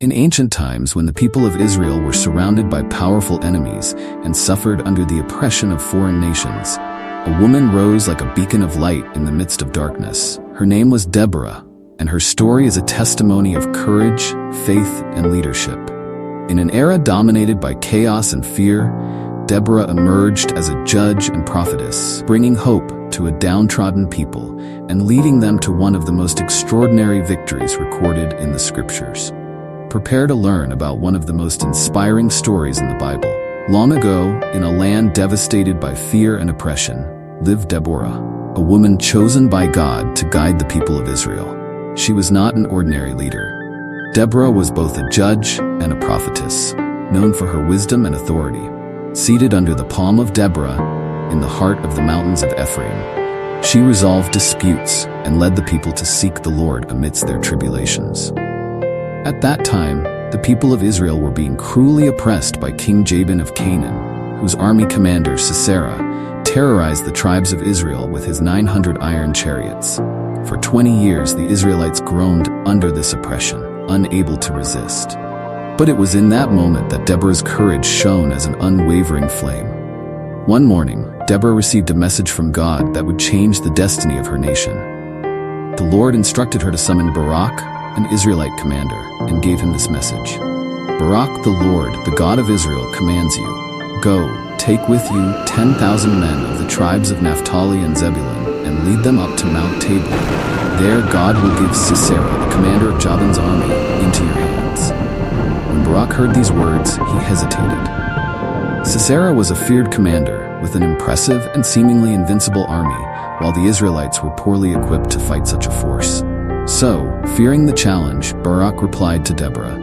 In ancient times, when the people of Israel were surrounded by powerful enemies and suffered under the oppression of foreign nations, a woman rose like a beacon of light in the midst of darkness. Her name was Deborah, and her story is a testimony of courage, faith, and leadership. In an era dominated by chaos and fear, Deborah emerged as a judge and prophetess, bringing hope to a downtrodden people and leading them to one of the most extraordinary victories recorded in the scriptures. Prepare to learn about one of the most inspiring stories in the Bible. Long ago, in a land devastated by fear and oppression, lived Deborah, a woman chosen by God to guide the people of Israel. She was not an ordinary leader. Deborah was both a judge and a prophetess, known for her wisdom and authority. Seated under the palm of Deborah, in the heart of the mountains of Ephraim, she resolved disputes and led the people to seek the Lord amidst their tribulations. At that time, the people of Israel were being cruelly oppressed by King Jael of Canaan, whose army commander, Sisera, terrorized the tribes of Israel with his 900 iron chariots. For 20 years, the Israelites groaned under this oppression, unable to resist. But it was in that moment that Deborah's courage shone as an unwavering flame. One morning, Deborah received a message from God that would change the destiny of her nation. The Lord instructed her to summon Barak, an Israelite commander, and gave him this message. Barak, the Lord, the God of Israel, commands you, go, take with you 10,000 men of the tribes of Naphtali and Zebulun, and lead them up to Mount Tabor. There God will give Sisera, the commander of Jabin's army, into your hands. When Barak heard these words, he hesitated. Sisera was a feared commander with an impressive and seemingly invincible army, while the Israelites were poorly equipped to fight such a force. So, fearing the challenge, Barak replied to Deborah,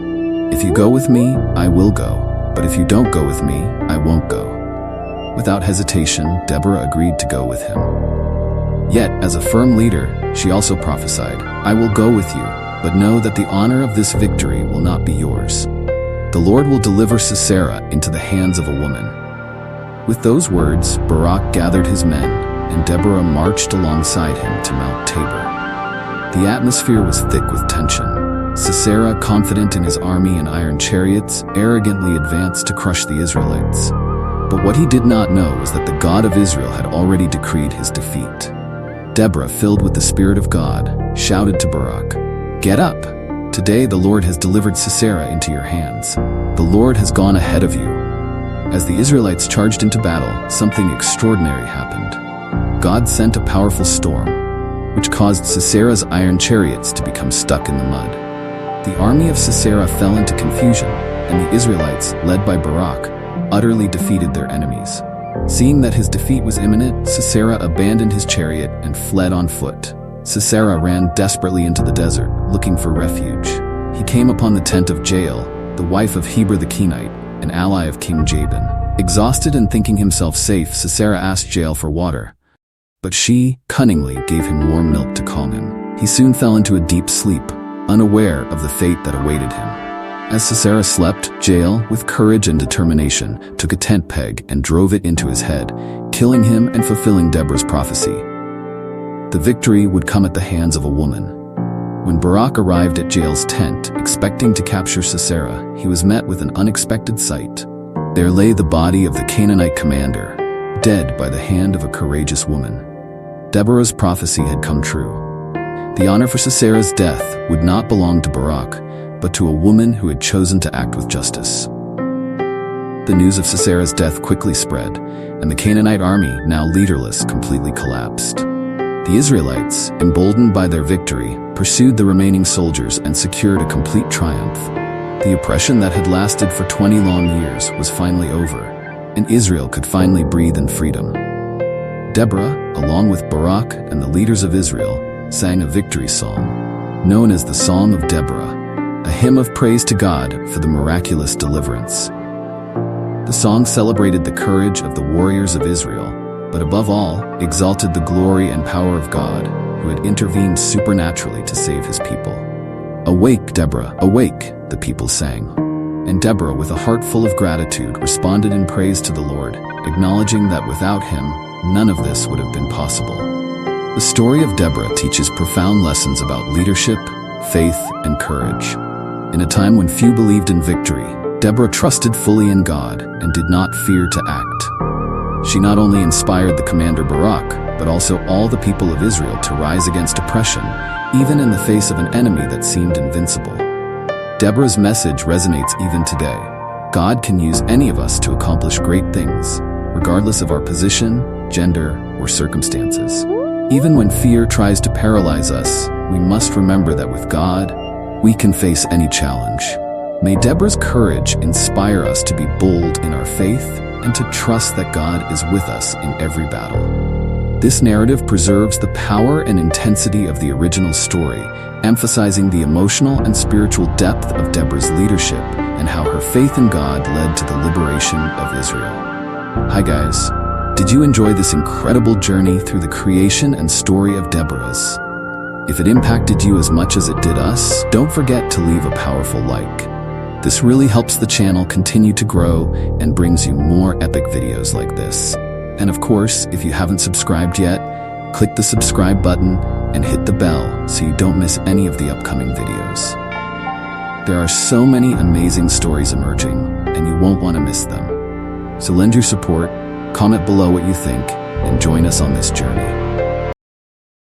if you go with me, I will go, but if you don't go with me, I won't go. Without hesitation, Deborah agreed to go with him. Yet, as a firm leader, she also prophesied, I will go with you, but know that the honor of this victory will not be yours. The Lord will deliver Sisera into the hands of a woman. With those words, Barak gathered his men, and Deborah marched alongside him to Mount Tabor. The atmosphere was thick with tension. Sisera, confident in his army and iron chariots, arrogantly advanced to crush the Israelites. But what he did not know was that the God of Israel had already decreed his defeat. Deborah, filled with the Spirit of God, shouted to Barak, get up! Today the Lord has delivered Sisera into your hands. The Lord has gone ahead of you. As the Israelites charged into battle, something extraordinary happened. God sent a powerful storm, which caused Sisera's iron chariots to become stuck in the mud. The army of Sisera fell into confusion, and the Israelites, led by Barak, utterly defeated their enemies. Seeing that his defeat was imminent, Sisera abandoned his chariot and fled on foot. Sisera ran desperately into the desert, looking for refuge. He came upon the tent of Jael, the wife of Heber the Kenite, an ally of King Jabin. Exhausted and thinking himself safe, Sisera asked Jael for water. But she, cunningly, gave him warm milk to calm him. He soon fell into a deep sleep, unaware of the fate that awaited him. As Sisera slept, Jael, with courage and determination, took a tent peg and drove it into his head, killing him and fulfilling Deborah's prophecy. The victory would come at the hands of a woman. When Barak arrived at Jael's tent, expecting to capture Sisera, he was met with an unexpected sight. There lay the body of the Canaanite commander, dead by the hand of a courageous woman. Deborah's prophecy had come true. The honor for Sisera's death would not belong to Barak, but to a woman who had chosen to act with justice. The news of Sisera's death quickly spread, and the Canaanite army, now leaderless, completely collapsed. The Israelites, emboldened by their victory, pursued the remaining soldiers and secured a complete triumph. The oppression that had lasted for 20 long years was finally over, and Israel could finally breathe in freedom. Deborah, along with Barak and the leaders of Israel, sang a victory song, known as the Song of Deborah, a hymn of praise to God for the miraculous deliverance. The song celebrated the courage of the warriors of Israel, but above all, exalted the glory and power of God, who had intervened supernaturally to save his people. Awake, Deborah, awake, the people sang. And Deborah, with a heart full of gratitude, responded in praise to the Lord, acknowledging that without him, none of this would have been possible. The story of Deborah teaches profound lessons about leadership, faith, and courage. In a time when few believed in victory, Deborah trusted fully in God and did not fear to act. She not only inspired the commander Barak, but also all the people of Israel to rise against oppression, even in the face of an enemy that seemed invincible. Deborah's message resonates even today. God can use any of us to accomplish great things, regardless of our position, gender, or circumstances. Even when fear tries to paralyze us, we must remember that with God, we can face any challenge. May Deborah's courage inspire us to be bold in our faith and to trust that God is with us in every battle. This narrative preserves the power and intensity of the original story, emphasizing the emotional and spiritual depth of Deborah's leadership and how her faith in God led to the liberation of Israel. Hi guys, did you enjoy this incredible journey through the creation and story of Deborah's? If it impacted you as much as it did us, don't forget to leave a powerful like. This really helps the channel continue to grow and brings you more epic videos like this. And of course, if you haven't subscribed yet, click the subscribe button and hit the bell so you don't miss any of the upcoming videos. There are so many amazing stories emerging, and you won't want to miss them. So lend your support, comment below what you think, and join us on this journey.